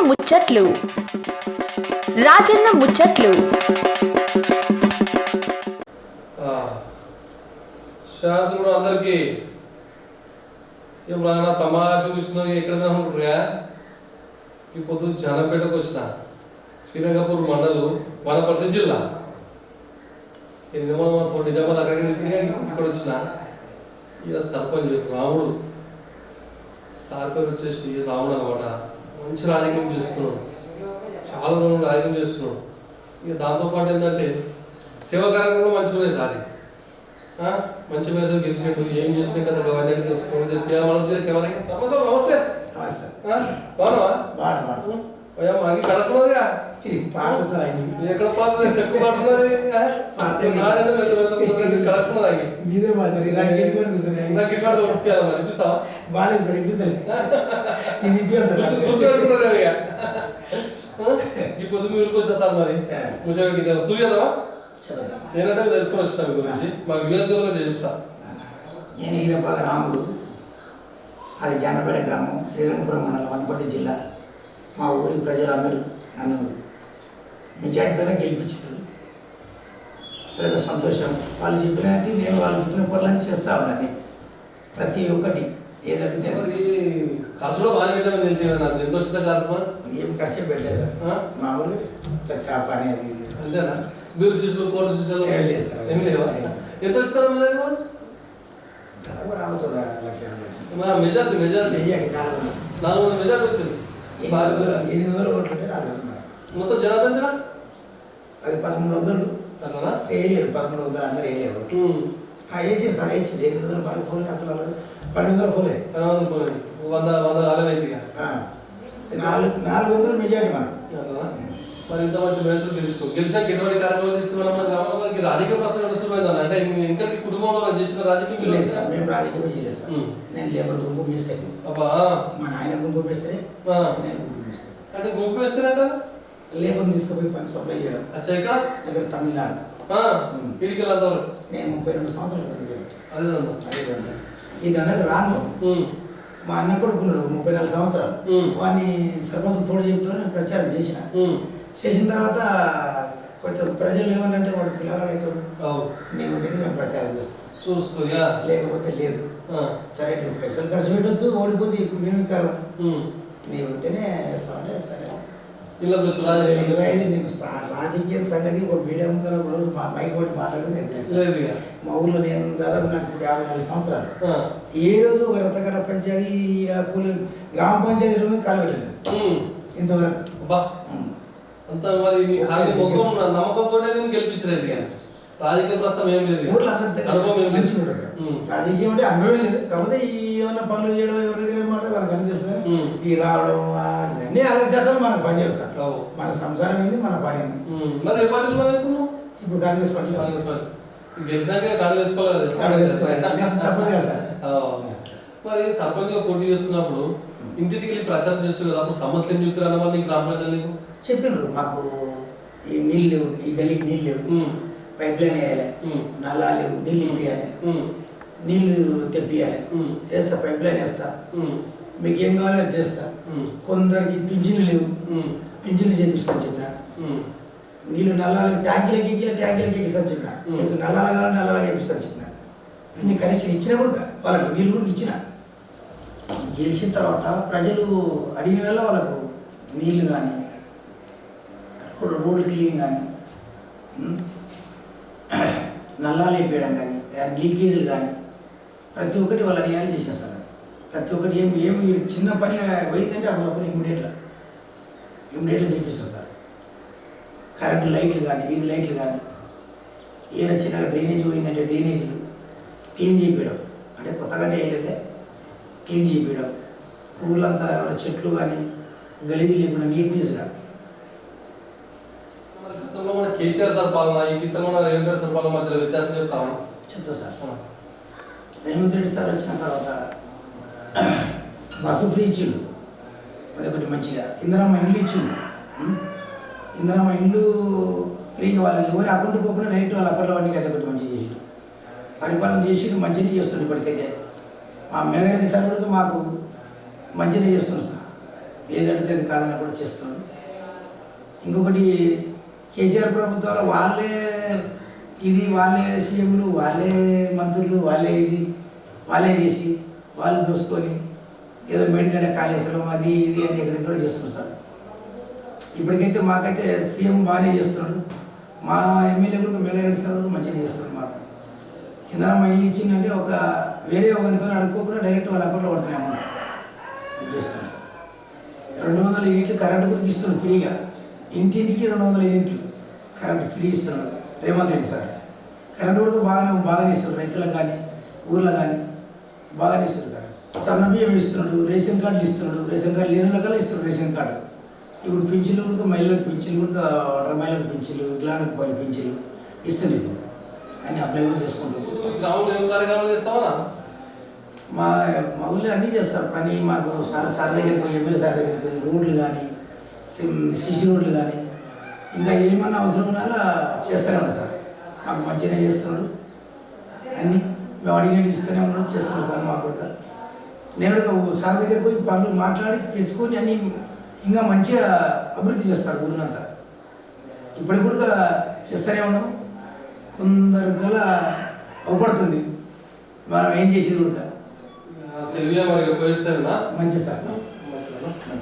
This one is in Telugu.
ముచ్చట్లు రాజన్న ముచ్చట్లు. శారదుడు అందరికి ఏం రానా తమాష చూసినావు ఎక్కడ ఉంటురా? ఈ పొద్దు జనంపేటకు వచ్చిన శ్రీరంగపూర్ మండలు వనపర్తి జిల్లా. మన నిజామాబాద్ అక్కడికి ఇక్కడ వచ్చిన ఈయన సర్పంచ్ రాముడు సార్ పేరు వచ్చేసి రాముడు అనమాట. మంచి రాజకీయం చేస్తున్నాడు, చాలా రోజులు రాజకీయం చేస్తున్నాడు. ఇక దాంతోపాటు ఏంటంటే సేవా కార్యక్రమం మంచిగా ఉన్నాయి సార్. మంచి మేసలు గెలిచిండు, ఏం చేసినా కదా అవన్నీ తెలుసుకోమని చెప్పి నమస్తే బాగున్నావా? మనకి కడపన్నదిగా ఎక్కడ పాత చెక్కు పడుతున్నది కడపన్నది ఇప్పిస్తావా? ఈ పొద్దు మీరు వచ్చా సార్ మరి ముచ్చట సూర్యదవా నేనంటే తెలుసుకొని వచ్చిన మీ గురించి మాకు విద్యార్థులుగా చెప్తా. నేను ఈరబాగ రాముడు, అది జానపేట గ్రామం, శ్రీరంగపురం మండలం, వనపర్తి జిల్లా. మా ఊరి ప్రజలందరూ నన్ను మెజార్టీతోనే గెలిపించారు. అదొక సంతోషం. వాళ్ళు చెప్పినట్టు నేను వాళ్ళు చెప్పిన పనులన్నీ చేస్తూ ఉన్నాను. ప్రతి ఒక్కటి ఏదైతే ఖర్చులో బాగా పెట్టామని తెలిసి నాకు ఎంత వచ్చిందా ఖర్చు? ఏం ఖర్చు పెట్టలేదు సార్, మామూలు చేప అనేది అంతేనా? మీరు శిష్యులు కోర్టు శిష్యులు ఏం లేవా? ఎంత వచ్చిందా రావచ్చు? మెజార్టీ 400 మెజార్టీ వచ్చింది. 800 ఓట్లు 400 మొత్తం జనాభా ఎంతనా? అది 1300 అట్లా వేయలేదు. 1300 అందరూ వేయలేవు. వేసారు సార్, వేసింది 800 మనకు ఫోన్ అసలు 1200 పోలే 100 కాలమైంది. 400 మెజార్టీ మనం. అట్లా మరి ఇంత మంచి మేసులు గెలిచినాక ఎటువంటి కార్యక్రమాలు ఇస్తున్నాం మన గ్రామంలో? మనకి రాజకీయ ప్రశ్న నడుస్తుందా? అంటే ఇంకా కుటుంబంలో చేసిన రాజకీయం లేదు సార్, మేము రాజకీయం చేయలేదు సార్. నేను లేబర్ గుంపు మేస్తాను, మా నాయన గుంపు మేస్తే నేను గుంపు మేస్తాను. అంటే గుంపు వేస్తారంట లేబర్ తీసుకుపోయి పని సప్లై చేయడం. అచ్చా ఇక్కడ దగ్గర తమిళనాడు ఇడికి వెళ్తారు. నేను 32 సంవత్సరాలు అదే ఈ దండకు రాను. మా అన్న కొడుకున్నాడు 34 సంవత్సరాలు. వాడిని సర్పంచ్ పోటీ చెప్తూనే ప్రచారం చేసిన తర్వాత కొంచెం ప్రజలు ఏమన్నంటే వాడు పిల్లగాడు అవుతాడు, నీవు మేము ప్రచారం చేస్తాం చూసుకో, లేకపోతే లేదు. సరే నువ్వు పైసలు ఖర్చు పెట్టవచ్చు, ఓడిపోతే ఇప్పుడు మేము కాదు, నీవు ఉంటేనే వేస్తామంటే వేస్తానే. నీకు రాజకీయ సంగతి ఒక మీడియా ముందర రోజు మా మైక్ ఒకటి మాట్లాడేది నేను తెలుసు. మా ఊళ్ళో నేను దాదాపు నాకు ఇప్పుడు 54 సంవత్సరాలు. ఏ రోజు ఒక రచ్చగడ్డ పంచాయతీ గ్రామ పంచాయతీ రోజు కాలు పెట్టలేదు ఇంతవరకు. అంత మరి నమ్మకంతో గెలిపించలేదు. రాజకీయ ప్రస్తుతం ఏం లేదు, రాజకీయం అంటే అనుభవం లేదు. కాకపోతే ఏమన్నా పనులు చేయడం ఎవరి దగ్గర మాట వాళ్ళకి అని తెలుసు. ఈ రావడం అన్నీ ఆలోచించాలి. మనకు పని చేస్తాం, మన సంసారం ఏంది, మన పని ఏంది. మరి ఏ పార్టీ ఇప్పుడు కాంగ్రెస్ పార్టీ. గెలిచాక కాంగ్రెస్ తప్పదు కదా సార్. మరి సర్పంచ్ గా పోటీ చేస్తున్నప్పుడు ఇంటికి ప్రచారం చేస్తుంది కదా, అప్పుడు సమస్యలు ఏం చెప్పారు అన్న వాళ్ళు గ్రామ ప్రజలు నీకు చెప్పిండ్రు. మాకు ఈ నీళ్ళు లేవు, ఈ గలికి నీళ్ళు లేవు, పైప్ లైన్ వేయాలి, నల్లా లేవు, నీళ్ళు ఇప్పియాలి, నీళ్ళు తెప్పియాలి, వేస్తా పైప్ లైన్ వేస్తా, మీకు ఏం కావాలో చేస్తా. కొందరికి పింఛన్లు లేవు, పింఛన్లు చేపిస్తాను చెప్పిన. నీళ్ళు నల్లాలు ట్యాంకీలకి ఎక్కిస్తాను చెప్పిన. మీకు నల్లాలు కావాలి నల్లాగా వేపిస్తాను చెప్పిన. అన్ని కనెక్షన్ ఇచ్చినా కూడా వాళ్ళకి నీళ్ళు కూడా ఇచ్చిన. గెలిచిన తర్వాత ప్రజలు అడిగిన వల్ల వాళ్ళకు నీళ్ళు కానీ రోడ్లు క్లీన్ కానీ నల్లాలు వేయడం కానీ లీకేజీలు కానీ ప్రతి ఒక్కటి వాళ్ళు అడిగాలి చేసిన సార్. ప్రతి ఒక్కటి ఏమి చిన్న పని పోయిందంటే అప్పుడు ఇమ్మీడియట్గా చేపిస్తారు సార్. కరెంటు లైట్లు కానీ వీధి లైట్లు కానీ ఏదైనా చిన్నగా డ్రైనేజ్ పోయిందంటే డ్రైనేజీలు క్లీన్ చేయించడం, అంటే కొత్తగా వేయలేదే క్లీన్ చేయించడం. ఊళ్ళంతా చెట్లు కానీ గలీజీ లేకుండా నీట్నెస్గా. కేసీఆర్ సార్ పాలన ఈ గీతంలో రేవంత్ రెడ్డి సార్ పాలన మధ్యలో వ్యత్యాసం చెప్తామా? చెప్తా సార్. రేవంత్ రెడ్డి సార్ వచ్చిన తర్వాత బస్సు ఫ్రీ ఇచ్చిండు, అదొకటి మంచిగా. ఇందిరమ్మ ఇండ్లు ఇచ్చిండు. ఇందిరమ్మ ఇండ్లు ఫ్రీగా వాళ్ళకి ఎవరి అకౌంట్ పోకుండా డైరెక్ట్ వాళ్ళ అకౌంట్లో వాడికి అదొకటి మంచిగా చేసిండు. పరిపాలన చేసిండు, మంచిగా చేస్తుండే. ఇప్పటికైతే మా మేఘరెడ్డి సార్ కూడా మాకు మంచిగా చేస్తున్నాడు సార్. ఏది అడిగితే అది కాదని కూడా చేస్తున్నాడు. ఇంకొకటి కేసీఆర్ ప్రభుత్వంలో వాళ్ళే సీఎంలు, వాళ్ళే మంత్రులు, వాళ్ళే చేసి వాళ్ళు దోసుకొని ఏదో మేడిగడ్డ కాళేశ్వరం అది ఇది అని ఎక్కడెక్కడో చేస్తున్నారు సార్. ఇప్పటికైతే మాకైతే సీఎం బాగానే చేస్తున్నాడు. మా ఎమ్మెల్యే కూడా మెగారెడ్డి సార్ కూడా మంచిగా చేస్తున్నాడు. మాట ఇందరమ్మ ఇల్లు ఇచ్చిందంటే వేరే ఒకరితో అడుక్కోకుండా డైరెక్ట్ వాళ్ళ అకౌంట్లో పడుతున్నాము చేస్తున్నాడు. 200 యూనిట్లు కరెంటు కూడా ఇస్తున్నాడు ఫ్రీగా. ఇంటింటికి 200 యూనిట్లు కరెంటు ఫ్రీ ఇస్తున్నాడు రేవంత్ రెడ్డి సార్. కరెంటు కూడా బాగానే ఇస్తున్నాడు. రైతులకు కానీ ఊర్లో కానీ బాగానే ఇస్తున్నాడు. కరెంట్ సన్న బియ్యం ఇస్తున్నాడు, రేషన్ కార్డులు ఇస్తున్నాడు. రేషన్ కార్డు లేని వాళ్ళకల్లా ఇస్తున్నాడు రేషన్ కార్డు. ఇప్పుడు పింఛన్లు కూడా మహిళలకు పింఛన్లు కూడా మహిళలకు పింఛన్లు, వికలాంగులకు పింఛన్లు ఇస్తుంది. ఇప్పుడు అన్ని అప్లై కూడా చేసుకుంటున్నాడు. మా ఊళ్ళో అన్నీ చేస్తారు పని. మాకు సార్ దగ్గరికి పోయి, ఎమ్మెల్యే సార్ దగ్గరికి పోయి రోడ్లు కానీ సిసి రోడ్లు కానీ ఇంకా ఏమన్నా అవసరం ఉన్నా చేస్తూనే ఉంటాడు సార్. మాకు మంచిగానే చేస్తున్నాడు. అన్నీ మేము అడిగినట్టు ఇస్తూనే ఉన్నాడు, చేస్తున్నాడు సార్. మాకు కూడా నేను సార్ దగ్గరికి పోయి పనులు మాట్లాడి తెచ్చుకొని అన్నీ ఇంకా మంచిగా అభివృద్ధి చేస్తాడు ఊరినంతా. ఇప్పటికి కూడా చేస్తూనే ఉన్నాం. కొందరు గల అవపడుతుంది మనం ఏం చేసేది కూడా మంచి సార్.